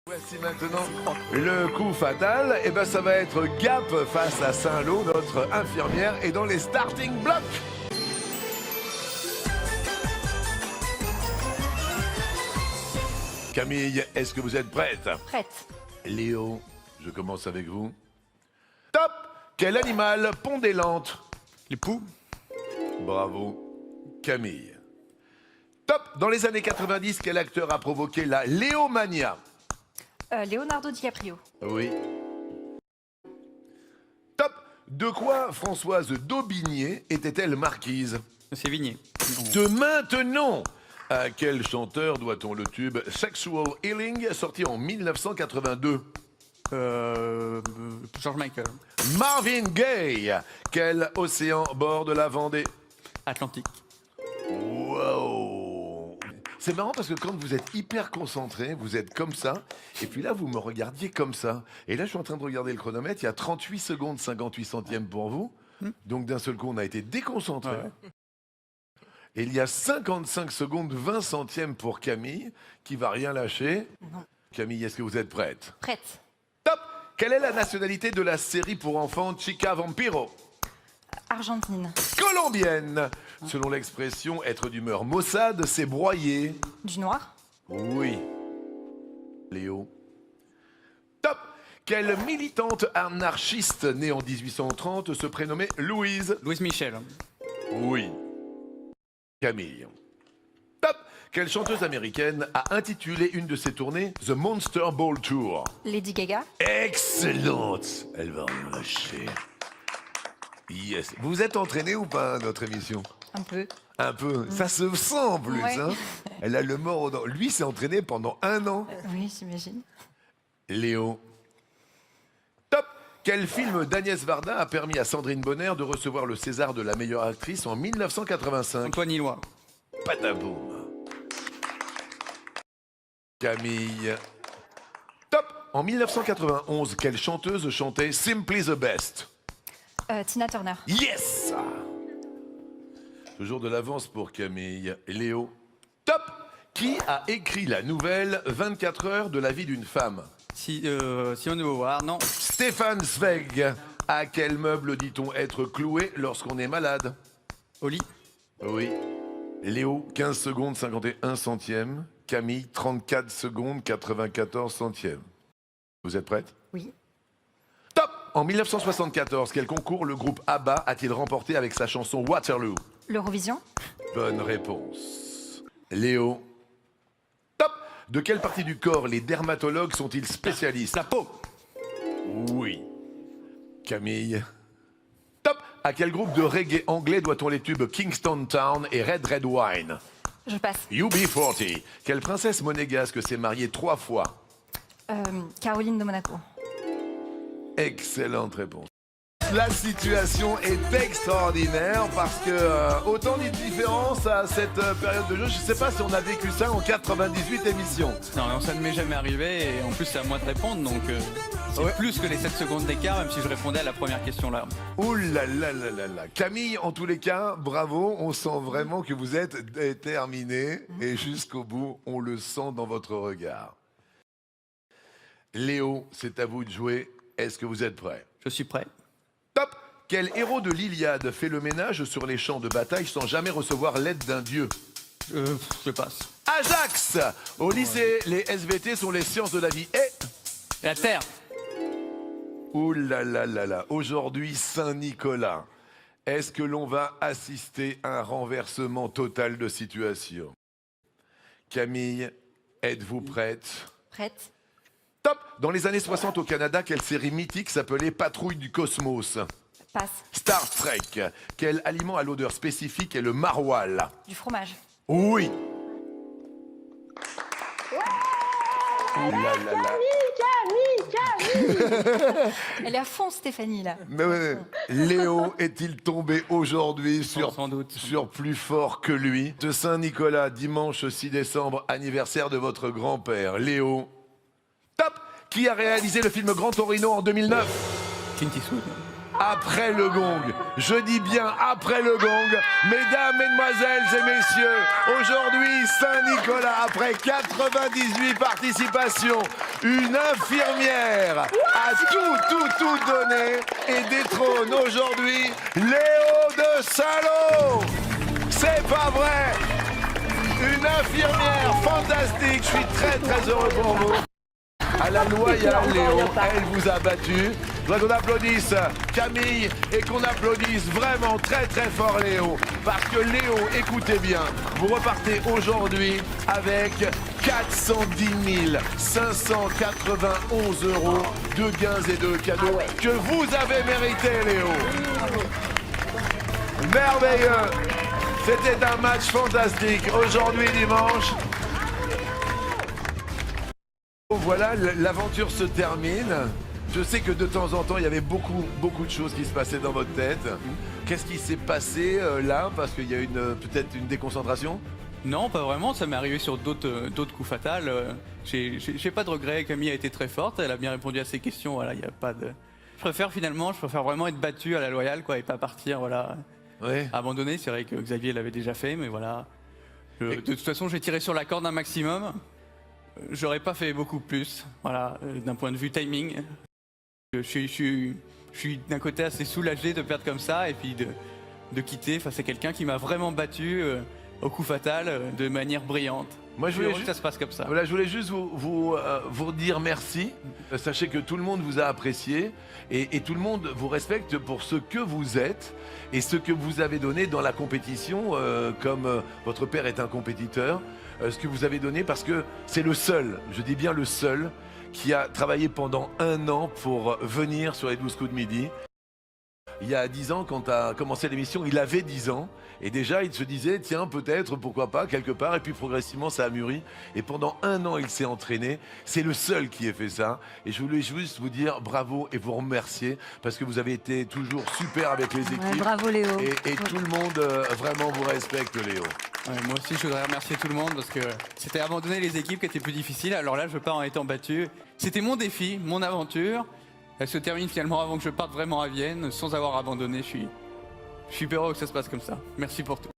Voici maintenant le coup fatal. Et ben ça va être Gap face à Saint-Lô, notre infirmière, est dans les starting blocks. Camille, est-ce que vous êtes prête? Prête. Léo, je commence avec vous. Top! Quel animal pond des lentes? Les poux. Bravo. Camille. Top! Dans les années 90, quel acteur a provoqué la Léomania? Leonardo DiCaprio. Oui. Top! De quoi Françoise Daubigné était-elle marquise? C'est Vigné. De maintenant! À quel chanteur doit-on le tube Sexual Healing, sorti en 1982? George Michael. Marvin Gaye. Quel océan borde la Vendée? Atlantique. Wow! C'est marrant parce que quand vous êtes hyper concentré, vous êtes comme ça, et puis là, vous me regardiez comme ça. Et là, je suis en train de regarder le chronomètre, il y a 38 secondes 58 centièmes pour vous. Donc d'un seul coup, on a été déconcentré. Ouais. Et il y a 55 secondes 20 centièmes pour Camille, qui va rien lâcher. Non. Camille, est-ce que vous êtes prête? Prête. Top! Quelle est la nationalité de la série pour enfants Chica Vampiro? Argentine. Colombienne. Selon l'expression être d'humeur maussade, c'est broyer. Du noir. Oui. Léo. Top! Quelle militante anarchiste née en 1830 se prénommait Louise? Louise Michel. Oui. Camille. Top! Quelle chanteuse américaine a intitulé une de ses tournées The Monster Ball Tour? Lady Gaga. Excellente! Elle va rien lâcher. Yes. Vous êtes entraîné ou pas à notre émission? Un peu. Un peu. Ça se sent en plus. Ouais. Hein. Elle a le mort aux dents. Lui s'est entraîné pendant 1 an. Oui, j'imagine. Léo. Top! Quel film d'Agnès Varda a permis à Sandrine Bonner de recevoir le César de la meilleure actrice en 1985? Antoine Hillois. Pataboum. Camille. Top! En 1991, quelle chanteuse chantait Simply the Best? Tina Turner. Yes! Toujours de l'avance pour Camille. Léo. Top! Qui a écrit la nouvelle 24 heures de la vie d'une femme? Simone de Beauvoir, non. Stéphane Zweig. À quel meuble dit-on être cloué lorsqu'on est malade? Oli. Oui. Léo, 15 secondes 51 centièmes. Camille, 34 secondes 94 centièmes. Vous êtes prête? Oui. Top! En 1974, quel concours le groupe ABBA a-t-il remporté avec sa chanson Waterloo? L'Eurovision. Bonne réponse. Léo. Top! De quelle partie du corps les dermatologues sont-ils spécialistes? La peau. Oui. Camille. Top! À quel groupe de reggae anglais doit-on les tubes Kingston Town et Red Red Wine? Je passe. UB40. Quelle princesse monégasque s'est mariée 3 fois? Caroline de Monaco. Excellente réponse. La situation est extraordinaire parce que autant de différence à cette période de jeu, je ne sais pas si on a vécu ça en 98 émissions. Non, mais ça ne m'est jamais arrivé et en plus c'est à moi de répondre donc c'est Ouais. plus que les 7 secondes d'écart même si je répondais à la première question là. Ouh là là là là là. Camille, en tous les cas, bravo. On sent vraiment que vous êtes déterminé et jusqu'au bout, on le sent dans votre regard. Léo, c'est à vous de jouer. Est-ce que vous êtes prêt? Je suis prêt. Top! Quel héros de l'Iliade fait le ménage sur les champs de bataille sans jamais recevoir l'aide d'un dieu? Je passe. Ajax! Au lycée, les SVT sont les sciences de la vie. Et... La Terre. Ouh là là là là. Aujourd'hui, Saint-Nicolas. Est-ce que l'on va assister à un renversement total de situation? Camille, êtes-vous prête? Prête. Top! Dans les années 60 au Canada, quelle série mythique s'appelait Patrouille du Cosmos? Passe. Star Trek. Quel aliment à l'odeur spécifique est le maroilles? Du fromage. Oui. Ouh là là là. Elle est à fond, Stéphanie, là. Mais ouais, Léo est-il tombé aujourd'hui Sans doute. sur plus fort que lui? De Saint-Nicolas, dimanche 6 décembre, anniversaire de votre grand-père. Léo. Top! Qui a réalisé le film Grand Torino en 2009? Clint Eastwood. après le gong. Je dis bien après le gong. Mesdames, mesdemoiselles et messieurs, aujourd'hui, Saint-Nicolas, après 98 participations, une infirmière a tout donné et détrône aujourd'hui Léo de Saint-Lô. C'est pas vrai. Une infirmière fantastique. Je suis très heureux pour vous. À la loyale, Léo, elle vous a battu. Je voudrais qu'on applaudisse Camille et qu'on applaudisse vraiment très fort Léo. Parce que Léo, écoutez bien, vous repartez aujourd'hui avec 410 591 € de gains et de cadeaux que vous avez mérité, Léo. Merveilleux. C'était un match fantastique. Aujourd'hui, dimanche. Voilà, l'aventure se termine. Je sais que de temps en temps, il y avait beaucoup de choses qui se passaient dans votre tête. Qu'est-ce qui s'est passé là? Parce qu'il y a peut-être une déconcentration? Non, pas vraiment. Ça m'est arrivé sur d'autres coups fatals. J'ai pas de regrets. Camille a été très forte. Elle a bien répondu à ses questions. Voilà, il y a pas de. Je préfère vraiment être battu à la loyale, quoi, et pas partir, voilà. Ouais. Abandonné. C'est vrai que Xavier l'avait déjà fait, mais voilà. De toute façon, j'ai tiré sur la corde un maximum. J'aurais pas fait beaucoup plus, voilà, d'un point de vue timing. Je suis d'un côté assez soulagé de perdre comme ça et puis de quitter face à quelqu'un qui m'a vraiment battu au coup fatal de manière brillante. Moi, je voulais juste que ça se passe comme ça. Voilà, je voulais juste vous dire merci. Sachez que tout le monde vous a apprécié et tout le monde vous respecte pour ce que vous êtes et ce que vous avez donné dans la compétition, comme votre père est un compétiteur, ce que vous avez donné parce que c'est le seul, je dis bien le seul, qui a travaillé pendant 1 an pour venir sur les 12 coups de midi. Il y a 10 ans, quand tu as commencé l'émission, il avait 10 ans. Et déjà, il se disait, tiens, peut-être, pourquoi pas, quelque part. Et puis progressivement, ça a mûri. Et pendant 1 an, il s'est entraîné. C'est le seul qui ait fait ça. Et je voulais juste vous dire bravo et vous remercier parce que vous avez été toujours super avec les équipes. Ouais, bravo Léo. Et tout le monde vraiment vous respecte, Léo. Ouais, moi aussi, je voudrais remercier tout le monde parce que c'était abandonner les équipes qui étaient plus difficiles. Alors là, je pars en étant battu. C'était mon défi, mon aventure. Elle se termine finalement avant que je parte vraiment à Vienne, sans avoir abandonné. Je suis super heureux que ça se passe comme ça. Merci pour tout.